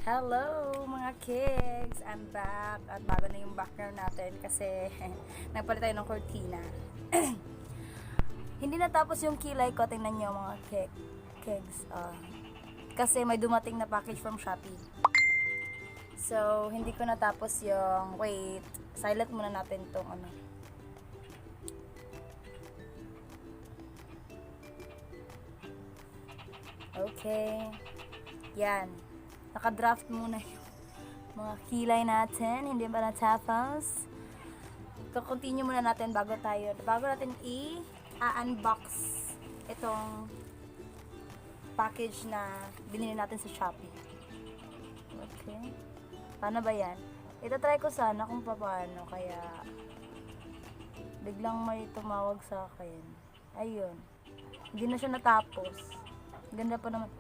Hello mga kids! I'm back at bago na yung background natin kasi nagpalit tayo ng cortina. Hindi natapos yung kilay ko, tingnan nyo mga kids. Kasi may dumating na package from Shopee. So, hindi ko natapos yung, wait, silent muna natin tong ano. Okay. Yan. Naka-draft muna yung mga kilay natin. Hindi ba natapos? Continue muna natin bago natin i-unbox itong package na binili natin sa Shopee. Okay. Paano ba yan? Itatry ko sana kung paano. Kaya biglang may tumawag sa akin. Ayun. Hindi na siya natapos. Ganda pa naman.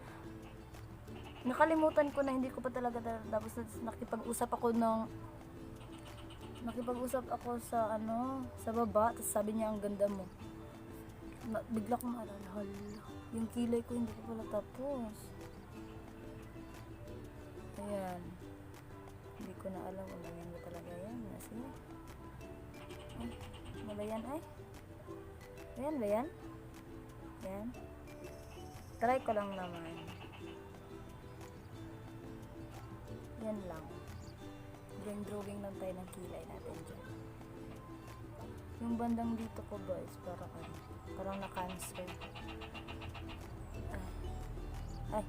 Nakalimutan ko na, hindi ko pa talaga tapos nakipag-usap ako sa sa baba, tapos sabi niya ang ganda mo. Bigla kong maalala, hala, yung kilay ko hindi ko pala tapos. Ayan. Hindi ko na alam, malayan ba talaga yan? Sige. Ay, malayan ay. Ayan ba yan? Ayan. Try ko lang naman. Yan lang. Drawing lang tayo ng kilay natin dyan. Yung bandang dito ko guys, parang na-cancer. Ay.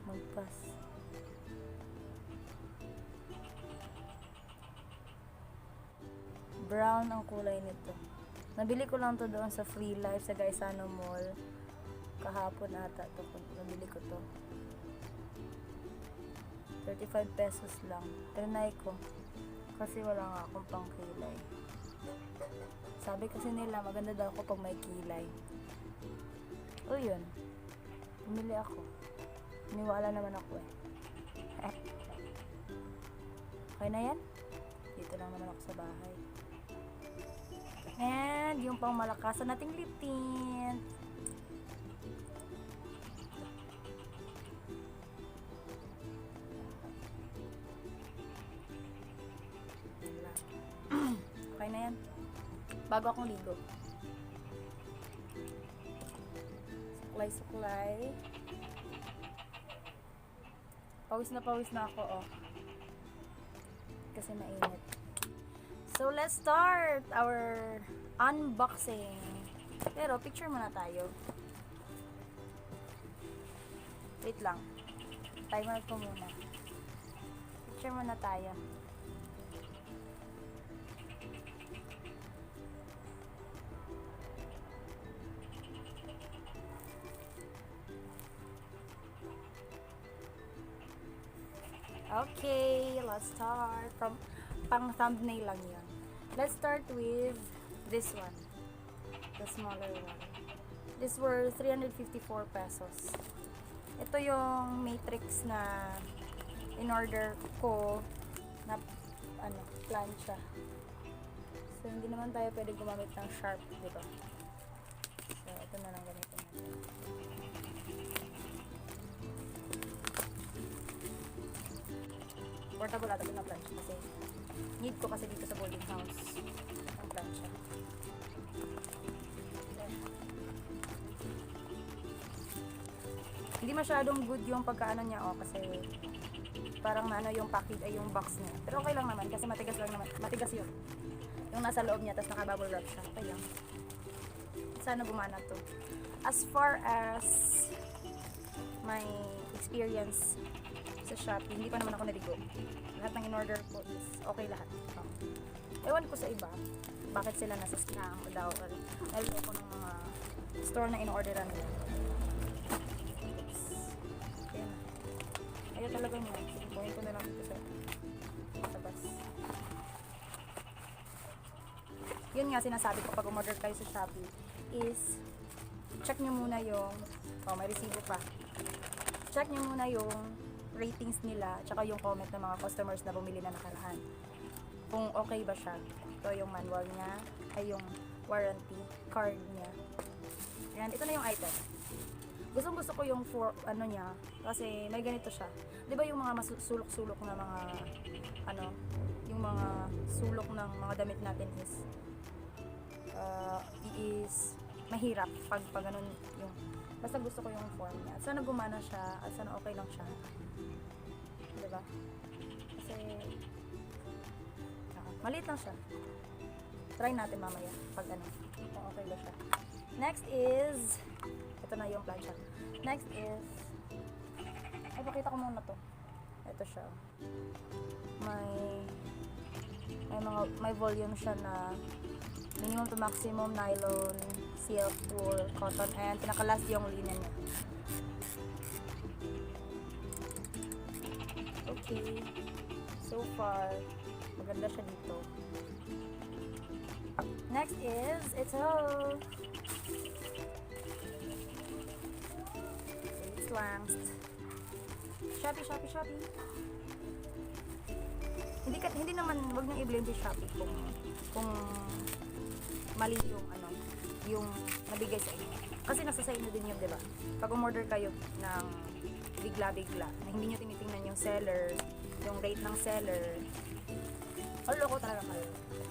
Magpas. Brown ang kulay nito. Nabili ko lang to doon sa Free Life sa Gaisano Mall. Kahapon ata to. Nabili ko to. 35 pesos lang. Trinay ko. Kasi wala nga akong pang kilay. Sabi kasi nila, maganda daw ako pag may kilay. O yun. Pumili ako. Niwala naman ako eh. Okay na yan? Dito lang naman ako sa bahay. And yung pang malakasan nating lip tint. Okay na yan. Bago akong ligo. Suklay. Pawis na ako, oh. Kasi mainit. So, let's start our unboxing. Pero, picture muna tayo. Wait lang. Timer ko muna. Picture muna tayo. Okay, let's start from pang thumbnail lang yun. Let's start with this one, the smaller one. This were 354 pesos. Ito yung matrix na in-order ko na plancha. So hindi naman tayo pwede gumamit ng sharp, di ba? So ito na lang gamitin natin. Portable ata na plancha kasi need ko kasi dito sa boarding house ang plancha. Hindi masyadong good yung pagkaano niya kasi parang yung package ay yung box niya. Pero okay lang naman kasi matigas yun. Yung nasa loob niya tapos naka-bubble wrap siya. Okay lang. Sana gumana to. As far as my experience sa Shopee, hindi pa naman ako naligo. Lahat ng in-order ko is okay lahat. Ewan ko sa iba, bakit sila nasa scam o daw or nalito ko ng mga store na in-orderan nila. Oops. Ayan. Ayaw talaga niya. Sige, buhayin ko na lang dito sa tabas. Yun nga sinasabi ko pag umorder kayo sa Shopee is check nyo muna yung may resibo pa. Check nyo muna yung ratings nila, tsaka yung comment ng mga customers na bumili na nakaraan. Kung okay ba siya. Ito yung manual niya, ay yung warranty card niya. Ayan, ito na yung item. Gustong-gusto ko yung ano niya, kasi may ganito siya. 'Di ba yung mga sulok-sulok na mga ano, yung mga sulok ng mga damit natin is mahirap pag ganun yung, basta gusto ko yung form niya. At sana gumana siya, at sana okay lang siya. 'Di ba? Kasi maliit lang siya. Try natin mamaya pag ano, kung okay ba siya. Next is, ito na yung plancha. Next is, ay pakita ko muna to. Ito siya. May volume siya na minimum to maximum nylon, silk, wool, cotton, and pinaka-last yung linen niya. Okay. So far, maganda siya dito. Next is, ito. Slangs. Shopee. Hindi naman, wag nang i-blame si Shopee kung mali yung ano, yung nabigay sa inyo. Kasi nasa sa inyo din yun, 'di ba? Pag umorder kayo ng bigla-bigla, na hindi niyo tinitingnan yung seller, yung rate ng seller, loko talaga kayo.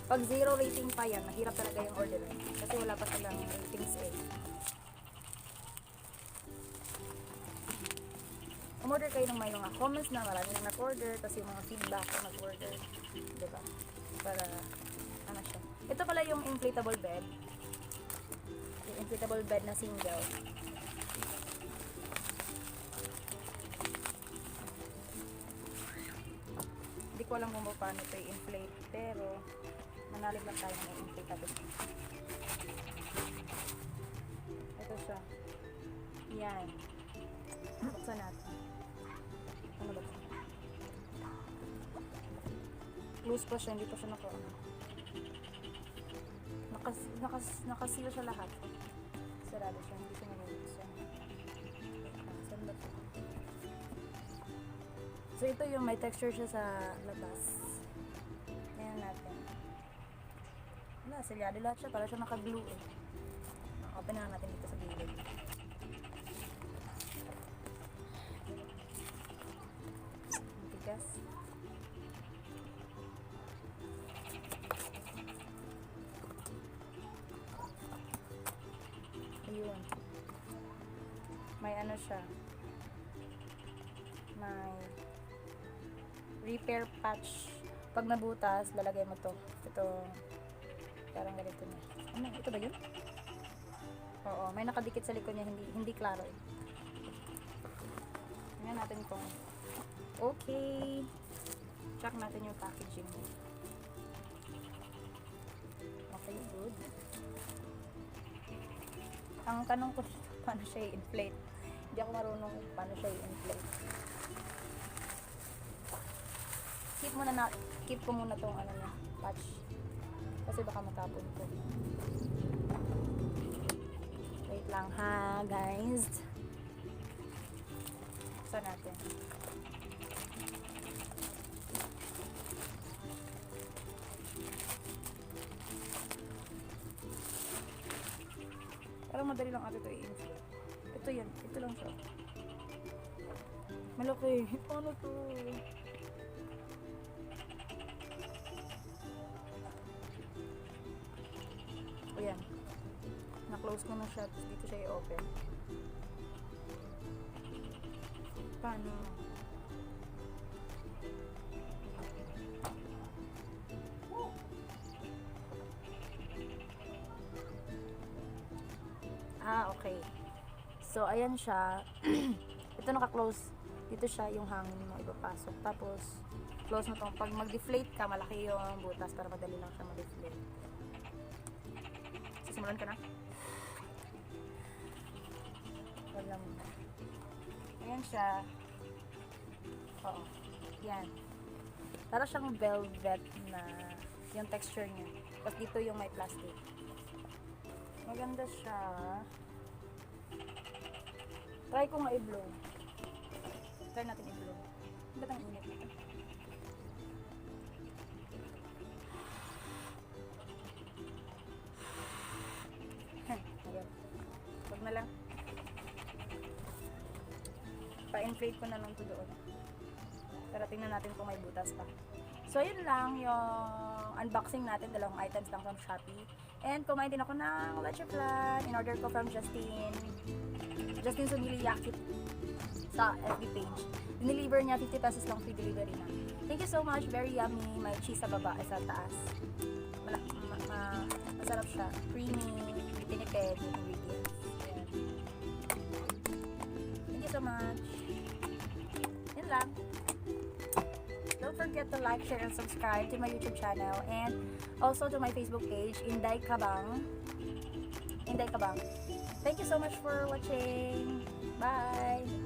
Pag 0 rating pa yan, mahirap talaga yung order. Kasi wala pa silang ratings eh. Umorder kayo ng may mga comments na marami nang nag-order, tapos yung mga feedback na nag-order. Diba? Para, ano siya. Ito pala yung inflatable bed. Yung inflatable bed na single. Hindi ko alam kung paano ito i-inflate, pero manalig lang tayo ng inflatable. Ito siya. Yan. Buksan natin. Ano ba ito? Close pa siya, hindi pa siya nakasil siya lahat. Sarado siya, hindi siya naliluksan. Saan ba ito? So ito yung may texture siya sa labas. Ayan natin. Wala, silyado lahat siya, para siya naka-glue eh. Open na natin dito sa gilid. Matigas. Ayun. May ano siya. May repair patch. Pag nabutas, lalagay mo to. Ito, parang ganito niya. Ano, ito ba yun? Oo, may nakadikit sa likod niya, hindi klaro eh. Tingnan natin kung okay. Check natin yung packaging. Okay, good. Ang tanong ko dito, paano siya i-inflate? Hindi ako marunong paano siya i-inflate. Keep ko muna tong ano niya, patch. Kasi baka matapon ko. Wait lang ha, guys. Buksan natin. Parang madali lang ito i-inflate. Ito yan. Ito lang siya. Malaki. Paano to? O yan. Na-close ko na siya. Tapos dito siya i-open. Paano? Okay. So, ayan siya. Ito naka-close. Dito siya yung hangin mo ipapasok. Tapos, close mo itong. Pag mag-deflate ka, malaki yung butas para madali lang siya mag-deflate. Sisimulan ka na? Wala mo. Ayan siya. Oo. Yan. Para siyang velvet na yung texture niya. Tapos dito yung may plastic. Maganda siya. Try ko nga i-blow. Try natin i-blow. Ba't ang init nito? Ayan. Huwag na lang. I-fade ko na lang to doon. Pero tingnan natin kung may butas pa. So, yun lang yung unboxing natin. Dalawang items lang from Shopee. And kumain din ako ng leche flan. In-order ko from Justin Sumiliyaki sa FB page. Dineliver niya, 50 pesos lang free delivery na. Thank you so much. Very yummy. May cheese sa baba at sa taas. Masarap siya. Creamy, tinipid, ingredients. Ayan. Thank you so much. Yun lang. Don't forget to like, share, and subscribe to my YouTube channel and also to my Facebook page, Inday Kabang. Inday Kabang. Thank you so much for watching. Bye!